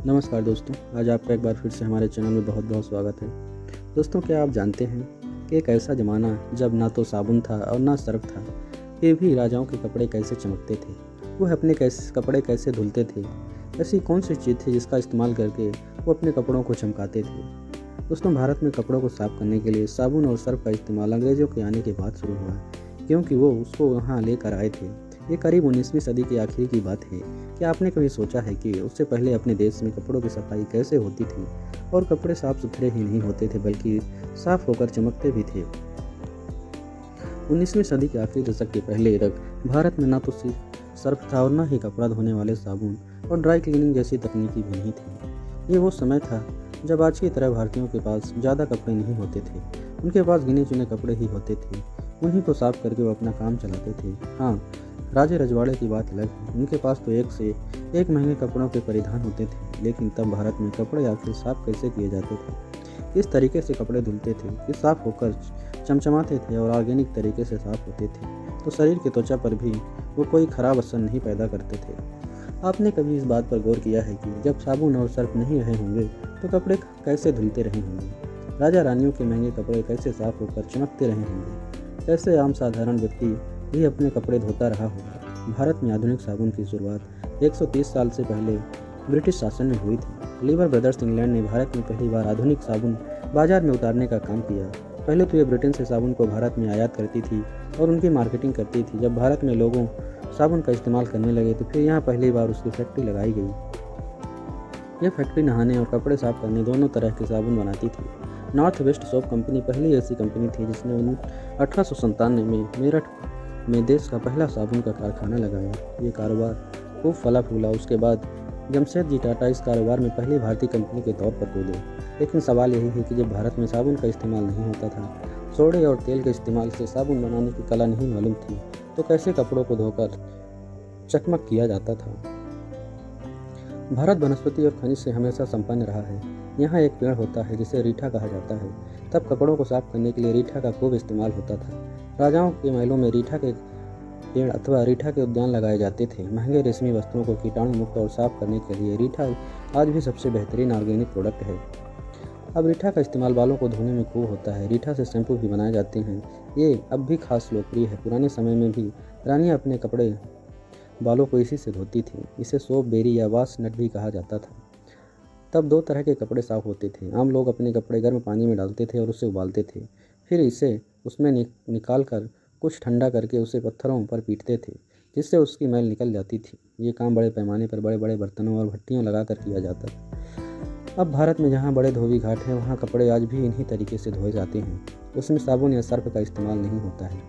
नमस्कार दोस्तों, आज आपका एक बार फिर से हमारे चैनल में बहुत बहुत स्वागत है। दोस्तों, क्या आप जानते हैं कि एक ऐसा ज़माना जब ना तो साबुन था और ना सर्फ था, फिर भी राजाओं के कपड़े कैसे चमकते थे, वह अपने कपड़े कैसे धुलते थे। ऐसी कौन सी चीज़ थी जिसका इस्तेमाल करके वो अपने कपड़ों को चमकाते थे। दोस्तों, भारत में कपड़ों को साफ करने के लिए साबुन और सर्फ का इस्तेमाल अंग्रेज़ों के आने के बाद शुरू हुआ, क्योंकि वो उसको वहाँ लेकर आए थे। ये करीब 19वीं सदी के आखिर की बात है। क्या आपने कभी सोचा है कि उससे पहले अपने देश में कपड़ों की सफाई कैसे होती थी और कपड़े साफ सुथरे ही नहीं होते थे बल्कि साफ होकर चमकते भी थे। 19वीं सदी के आखिरी दशक के पहले तक भारत में ना तो सर्फ था और ना ही कपड़ा धोने वाले साबुन और ड्राई क्लीनिंग जैसी तकनीकी भी नहीं थी। ये वो समय था जब आज की तरह भारतीयों के पास ज़्यादा कपड़े नहीं होते थे। उनके पास गिने चुने कपड़े ही होते थे। उन्हीं को साफ करके वो अपना काम चलाते थे। हाँ, राजे रजवाड़े की बात अलग है। उनके पास तो एक से एक महंगे कपड़ों के परिधान होते थे, लेकिन तब भारत में कपड़े आखिर साफ कैसे किए जाते थे, किस तरीके से कपड़े धुलते थे, किस साफ होकर चमचमाते थे और ऑर्गेनिक तरीके से साफ होते थे, तो शरीर की त्वचा पर भी वो कोई खराब असर नहीं पैदा करते थे। आपने कभी इस बात पर गौर किया है कि जब साबुन और सर्फ नहीं रहे होंगे तो कपड़े कैसे धुलते रहे होंगे, राजा रानियों के महंगे कपड़े कैसे साफ होकर चमकते रहे होंगे, कैसे आम साधारण व्यक्ति भी अपने कपड़े धोता रहा होगा। भारत में आधुनिक साबुन की शुरुआत 130 साल से पहले ब्रिटिश शासन में हुई थी। लीवर ब्रदर्स इंग्लैंड ने भारत में पहली बार आधुनिक साबुन बाजार में उतारने का काम किया। पहले तो ये ब्रिटेन से साबुन को भारत में आयात करती थी और उनकी मार्केटिंग करती थी। जब भारत में लोगों साबुन का इस्तेमाल करने लगे तो फिर यहाँ पहली बार उसकी फैक्ट्री लगाई गई। यह फैक्ट्री नहाने और कपड़े साफ करने दोनों तरह के साबुन बनाती थी। नॉर्थ वेस्ट सोप कंपनी पहली ऐसी कंपनी थी जिसने 1897 में मेरठ में देश का पहला साबुन का कारखाना लगाया। ये कारोबार खूब फला फूला। उसके बाद जमशेदजी टाटा इस कारोबार में पहली भारतीय कंपनी के तौर पर कूदे। लेकिन सवाल यही है कि जब भारत में साबुन का इस्तेमाल नहीं होता था, सोडे और तेल के इस्तेमाल से साबुन बनाने की कला नहीं मालूम थी, तो कैसे कपड़ों को धोकर चकमक किया जाता था। भारत वनस्पति और खनिज से हमेशा संपन्न रहा है। यहाँ एक पेड़ होता है जिसे रीठा कहा जाता है। तब कपड़ों को साफ करने के लिए रीठा का खूब इस्तेमाल होता था। राजाओं के महलों में रीठा के पेड़ अथवा रीठा के उद्यान लगाए जाते थे। महंगे रेशमी वस्त्रों को कीटाणु मुक्त और साफ करने के लिए रीठा आज भी सबसे बेहतरीन ऑर्गेनिक प्रोडक्ट है। अब रीठा का इस्तेमाल बालों को धोने में खूब होता है। रीठा से शैम्पू भी बनाए जाते हैं। ये अब भी खास लोकप्रिय है। पुराने समय में भी रानियाँ अपने कपड़े बालों को इसी से धोती थी। इसे सोप बेरी या वाश नट भी कहा जाता था। तब दो तरह के कपड़े साफ होते थे। आम लोग अपने कपड़े गर्म पानी में डालते थे और उसे उबालते थे, फिर इसे उसमें निकाल कर कुछ ठंडा करके उसे पत्थरों पर पीटते थे, जिससे उसकी मैल निकल जाती थी। ये काम बड़े पैमाने पर बड़े बड़े बर्तनों और भट्टियों लगाकर किया जाता था। अब भारत में जहाँ बड़े धोबी घाट हैं वहाँ कपड़े आज भी इन्हीं तरीके से धोए जाते हैं। उसमें साबुन या सर्फ का इस्तेमाल नहीं होता है।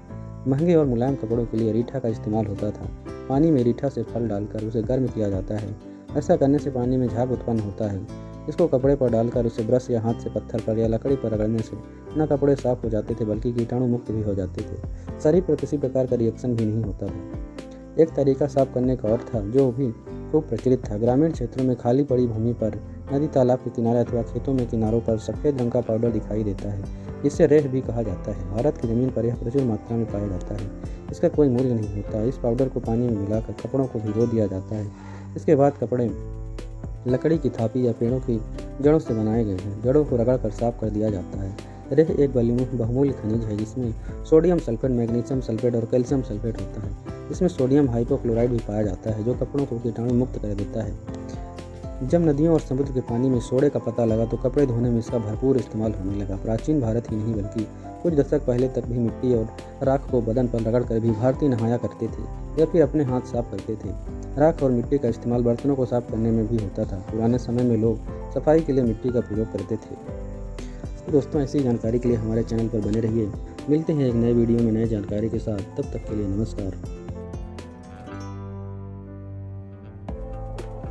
महंगे और मुलायम कपड़ों के लिए रीठा का इस्तेमाल होता था। पानी में रीठा से फल डालकर उसे गर्म किया जाता है। ऐसा करने से पानी में झाग उत्पन्न होता है। इसको कपड़े पर डालकर उसे ब्रश या हाथ से पत्थर पर या लकड़ी पर रगड़ने से न कपड़े साफ हो जाते थे बल्कि कीटाणु मुक्त भी हो जाते थे। शरीर पर किसी प्रकार का रिएक्शन भी नहीं होता था। एक तरीका साफ करने का और था जो भी खूब प्रचलित था। ग्रामीण क्षेत्रों में खाली पड़ी भूमि पर, नदी तालाब के किनारे अथवा खेतों में किनारों पर सफ़ेद रंग का पाउडर दिखाई देता है, जिसे रेत भी कहा जाता है। भारत की ज़मीन पर यह प्रचुर मात्रा में पाया जाता है। इसका कोई मूल्य नहीं होता। इस पाउडर को पानी में मिलाकर कपड़ों को भिगो दिया जाता है। इसके बाद कपड़े लकड़ी की थापी या पेड़ों की जड़ों से बनाए गए हैं। जड़ों को रगड़ कर साफ कर दिया जाता है। रेत एक बहुमूल्य खनिज है जिसमें सोडियम सल्फेट, मैग्नीशियम सल्फेट और कैल्शियम सल्फेट होता है। इसमें सोडियम हाइपोक्लोराइड भी पाया जाता है जो कपड़ों को कीटाणु मुक्त कर देता है। जब नदियों और समुद्र के पानी में सोडे का पता लगा तो कपड़े धोने में इसका भरपूर इस्तेमाल होने लगा। प्राचीन भारत ही नहीं बल्कि कुछ दशक पहले तक भी मिट्टी और राख को बदन पर रगड़ कर भी भारतीय नहाया करते थे या फिर अपने हाथ साफ करते थे। राख और मिट्टी का इस्तेमाल बर्तनों को साफ करने में भी होता था। पुराने समय में लोग सफाई के लिए मिट्टी का प्रयोग करते थे। तो दोस्तों, ऐसी जानकारी के लिए हमारे चैनल पर बने रहिए। मिलते हैं एक नए वीडियो में नई जानकारी के साथ। तब तक के लिए नमस्कार।